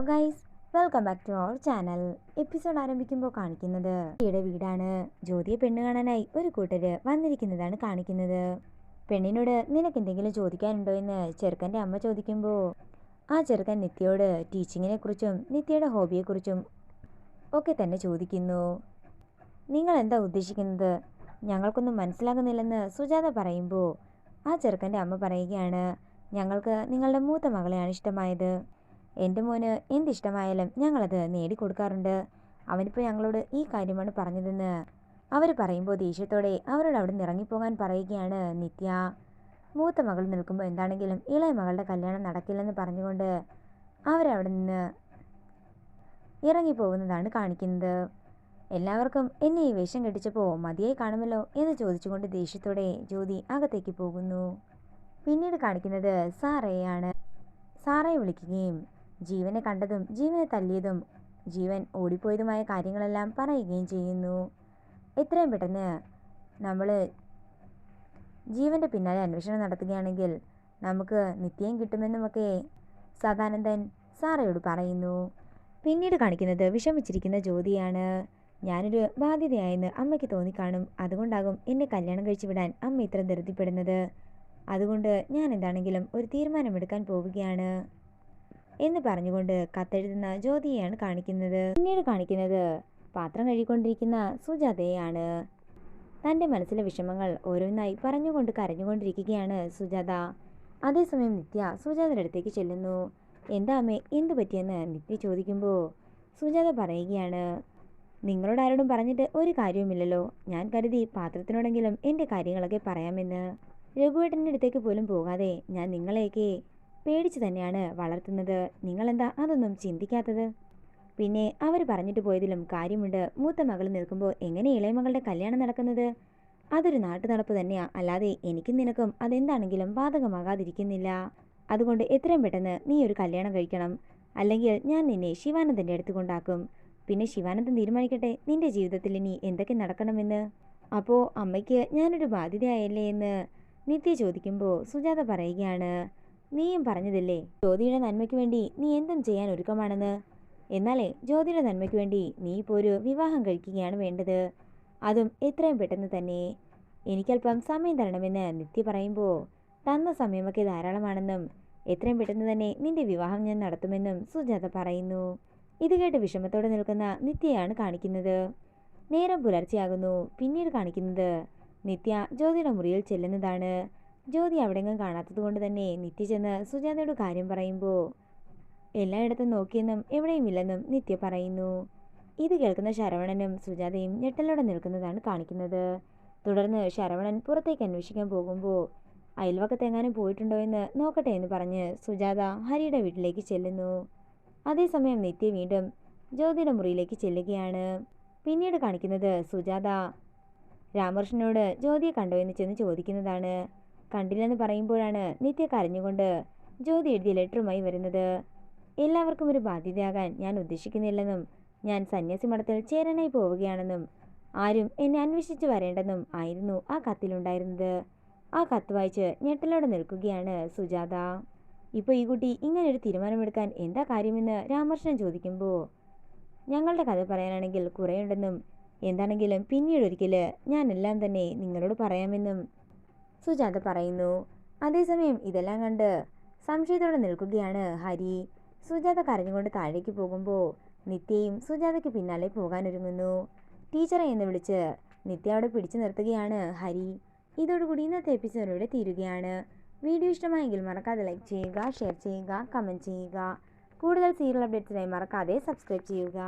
Guys, welcome back to our channel. Episode ആരംഭിക്കുമ്പോൾ കാണിക്കുന്നത് ജ്യോതിയുടെ വീടാണ്. ജ്യോതിയെ പെണ്ണ് കാണാനായി ഒരു കൂട്ടര് വന്നിരിക്കുന്നതാണ് കാണിക്കുന്നത്. പെണ്ണിനോട് നിനക്ക് എന്തെങ്കിലും ചോദിക്കാനുണ്ടോ എന്ന് ചെറുക്കൻ്റെ അമ്മ ചോദിക്കുമ്പോൾ ആ ചെറുക്കൻ നിത്യയോട് ടീച്ചിങ്ങിനെ കുറിച്ചും നിത്യയുടെ ഹോബിയെക്കുറിച്ചും ഒക്കെ തന്നെ ചോദിക്കുന്നു. നിങ്ങൾ എന്താ ഉദ്ദേശിക്കുന്നത്? ഞങ്ങൾക്കൊന്നും മനസ്സിലാകുന്നില്ലെന്ന് സുജാത പറയുമ്പോൾ ആ ചെറുക്കൻ്റെ അമ്മ പറയുകയാണ്, ഞങ്ങൾക്ക് നിങ്ങളുടെ മൂത്ത മകളെയാണ് ഇഷ്ടമായത്. എൻ്റെ മോന് എന്തിഷ്ടമായാലും ഞങ്ങളത് നേടിക്കൊടുക്കാറുണ്ട്. അവനിപ്പോൾ ഞങ്ങളോട് ഈ കാര്യമാണ് പറഞ്ഞതെന്ന് അവർ പറയുമ്പോൾ ദേഷ്യത്തോടെ അവരോട് അവിടെ നിന്ന് ഇറങ്ങിപ്പോകാൻ പറയുകയാണ് നിത്യ. മൂത്ത മകൾ നിൽക്കുമ്പോൾ എന്താണെങ്കിലും ഇളയ മകളുടെ കല്യാണം നടക്കില്ലെന്ന് പറഞ്ഞുകൊണ്ട് അവരവിടെ നിന്ന് ഇറങ്ങിപ്പോകുന്നതാണ് കാണിക്കുന്നത്. എല്ലാവർക്കും എന്നെ ഈ വേഷം കെട്ടിച്ചപ്പോൾ മതിയായി കാണുമല്ലോ എന്ന് ചോദിച്ചുകൊണ്ട് ദേഷ്യത്തോടെ ജ്യോതി അകത്തേക്ക് പോകുന്നു. പിന്നീട് കാണിക്കുന്നത് സാറയെയാണ്. സാറയെ വിളിക്കുകയും ജീവനെ കണ്ടതും ജീവനെ തല്ലിയതും ജീവൻ ഓടിപ്പോയതുമായ കാര്യങ്ങളെല്ലാം പറയുകയും ചെയ്യുന്നു. എത്രയും പെട്ടെന്ന് നമ്മൾ ജീവൻ്റെ പിന്നാലെ അന്വേഷണം നടത്തുകയാണെങ്കിൽ നമുക്ക് നിത്യയും കിട്ടുമെന്നുമൊക്കെ സദാനന്ദൻ സാറയോട് പറയുന്നു. പിന്നീട് കാണിക്കുന്നത് വിഷമിച്ചിരിക്കുന്ന ജ്യോതിയാണ്. ഞാനൊരു ബാധ്യതയായെന്ന് അമ്മയ്ക്ക് തോന്നിക്കാണും. അതുകൊണ്ടാകും എന്നെ കല്യാണം കഴിച്ചു വിടാൻ അമ്മ ഇത്ര ധൃതിപ്പെടുന്നത്. അതുകൊണ്ട് ഞാൻ എന്താണെങ്കിലും ഒരു തീരുമാനമെടുക്കാൻ പോവുകയാണ് എന്ന് പറഞ്ഞുകൊണ്ട് കത്തെഴുതുന്ന ജ്യോതിയെയാണ് കാണിക്കുന്നത്. പിന്നീട് കാണിക്കുന്നത് പാത്രം കഴുകിക്കൊണ്ടിരിക്കുന്ന സുജാതയെയാണ്. തൻ്റെ മനസ്സിലെ വിഷമങ്ങൾ ഓരോന്നായി പറഞ്ഞുകൊണ്ട് കരഞ്ഞുകൊണ്ടിരിക്കുകയാണ് സുജാത. അതേസമയം നിത്യ സുജാതയുടെ അടുത്തേക്ക് ചെല്ലുന്നു. എന്താ അമ്മേ, എന്തു പറ്റിയെന്ന് നിത്യ ചോദിക്കുമ്പോൾ സുജാത പറയുകയാണ്, നിങ്ങളോട് ആരോടും പറഞ്ഞിട്ട് ഒരു കാര്യവുമില്ലല്ലോ. ഞാൻ കരുതി പാത്രത്തിനോടെങ്കിലും എൻ്റെ കാര്യങ്ങളൊക്കെ പറയാമെന്ന്. രഘുവേട്ടൻ്റെ അടുത്തേക്ക് പോലും പോകാതെ ഞാൻ നിങ്ങളെയൊക്കെ പേടിച്ച് തന്നെയാണ് വളർത്തുന്നത്. നിങ്ങളെന്താ അതൊന്നും ചിന്തിക്കാത്തത്? പിന്നെ അവർ പറഞ്ഞിട്ട് പോയതിലും കാര്യമുണ്ട്. മൂത്ത മകൾ നിൽക്കുമ്പോൾ എങ്ങനെ ഇളയ മകളുടെ കല്യാണം നടക്കുന്നത്? അതൊരു നാട്ടു നടപ്പ് തന്നെയാ, അല്ലാതെ എനിക്കും നിനക്കും അതെന്താണെങ്കിലും ബാധകമാകാതിരിക്കുന്നില്ല. അതുകൊണ്ട് എത്രയും പെട്ടെന്ന് നീ ഒരു കല്യാണം കഴിക്കണം. അല്ലെങ്കിൽ ഞാൻ നിന്നെ ശിവാനന്ദൻ്റെ അടുത്ത് കൊണ്ടാക്കും. പിന്നെ ശിവാനന്ദൻ തീരുമാനിക്കട്ടെ നിന്റെ ജീവിതത്തിൽ ഇനി എന്തൊക്കെ നടക്കണമെന്ന്. അപ്പോൾ അമ്മയ്ക്ക് ഞാനൊരു ബാധ്യതയായല്ലേ എന്ന് നിത്യ ചോദിക്കുമ്പോൾ സുജാത പറയുകയാണ്, നീയും പറഞ്ഞതില്ലേ ജ്യോതിയുടെ നന്മയ്ക്ക് വേണ്ടി നീ എന്തും ചെയ്യാൻ ഒരുക്കമാണെന്ന്. എന്നാലേ ജ്യോതിയുടെ നന്മയ്ക്ക് വേണ്ടി നീ ഇപ്പോൾ ഒരു വിവാഹം കഴിക്കുകയാണ് വേണ്ടത്. അതും എത്രയും പെട്ടെന്ന് തന്നെ. എനിക്കല്പം സമയം തരണമെന്ന് നിത്യ പറയുമ്പോൾ തന്ന സമയമൊക്കെ ധാരാളമാണെന്നും എത്രയും പെട്ടെന്ന് തന്നെ നിന്റെ വിവാഹം ഞാൻ നടത്തുമെന്നും സുജാത പറയുന്നു. ഇത് കേട്ട് വിഷമത്തോടെ നിൽക്കുന്ന നിത്യയാണ് കാണിക്കുന്നത്. നേരം പുലർച്ചെയാകുന്നു. പിന്നീട് കാണിക്കുന്നത് നിത്യ ജ്യോതിയുടെ മുറിയിൽ ചെല്ലുന്നതാണ്. ജ്യോതി അവിടെങ്ങും കാണാത്തത് കൊണ്ട് തന്നെ നിത്യ ചെന്ന് സുജാതയോട് കാര്യം പറയുമ്പോൾ എല്ലായിടത്തും നോക്കിയെന്നും എവിടെയും ഇല്ലെന്നും നിത്യ പറയുന്നു. ഇത് കേൾക്കുന്ന ശരവണനും സുജാതയും ഞെട്ടലോടെ നിൽക്കുന്നതാണ് കാണിക്കുന്നത്. തുടർന്ന് ശരവണൻ പുറത്തേക്ക് അന്വേഷിക്കാൻ പോകുമ്പോൾ അയൽവക്കത്തെങ്ങാനും പോയിട്ടുണ്ടോ എന്ന് നോക്കട്ടെ എന്ന് പറഞ്ഞ് സുജാത ഹരിയുടെ വീട്ടിലേക്ക് ചെല്ലുന്നു. അതേസമയം നിത്യ വീണ്ടും ജ്യോതിയുടെ മുറിയിലേക്ക് ചെല്ലുകയാണ്. പിന്നീട് കാണിക്കുന്നത് സുജാത രാമകൃഷ്ണനോട് ജ്യോതിയെ കണ്ടോ എന്ന് ചെന്ന് ചോദിക്കുന്നതാണ്. കണ്ടില്ലെന്ന് പറയുമ്പോഴാണ് നിത്യ കരഞ്ഞുകൊണ്ട് ജ്യോതി എഴുതിയ ലെറ്ററുമായി വരുന്നത്. എല്ലാവർക്കും ഒരു ബാധ്യതയാകാൻ ഞാൻ ഉദ്ദേശിക്കുന്നില്ലെന്നും ഞാൻ സന്യാസി മഠത്തിൽ ചേരാനായി പോവുകയാണെന്നും ആരും എന്നെ അന്വേഷിച്ചു വരേണ്ടെന്നും ആയിരുന്നു ആ കത്തിലുണ്ടായിരുന്നത്. ആ കത്ത് വായിച്ച് ഞെട്ടലോടെ നിൽക്കുകയാണ് സുജാത. ഇപ്പോൾ ഈ കുട്ടി ഇങ്ങനൊരു തീരുമാനമെടുക്കാൻ എന്താ കാര്യമെന്ന് രാമകൃഷ്ണൻ ചോദിക്കുമ്പോൾ ഞങ്ങളുടെ കഥ പറയാനാണെങ്കിൽ കുറേയുണ്ടെന്നും എന്താണെങ്കിലും പിന്നീടൊരിക്കൽ ഞാനെല്ലാം തന്നെ നിങ്ങളോട് പറയാമെന്നും സുജാത പറയുന്നു. അതേസമയം ഇതെല്ലാം കണ്ട് സംശയത്തോടെ നിൽക്കുകയാണ് ഹരി. സുജാത കരഞ്ഞുകൊണ്ട് താഴേക്ക് പോകുമ്പോൾ നിത്യയും സുജാതയ്ക്ക് പിന്നാലെ പോകാനൊരുങ്ങുന്നു. ടീച്ചറെ എന്ന് വിളിച്ച് നിത്യ അവിടെ പിടിച്ചു നിർത്തുകയാണ് ഹരി. ഇതോടുകൂടി ഇന്നത്തെ എപ്പിസോഡ് ഇവിടെ തീരുകയാണ്. വീഡിയോ ഇഷ്ടമായെങ്കിൽ മറക്കാതെ ലൈക്ക് ചെയ്യുക, ഷെയർ ചെയ്യുക, കമൻറ്റ് ചെയ്യുക. കൂടുതൽ സീരിയൽ അപ്ഡേറ്റ്സിനായി മറക്കാതെ സബ്സ്ക്രൈബ് ചെയ്യുക.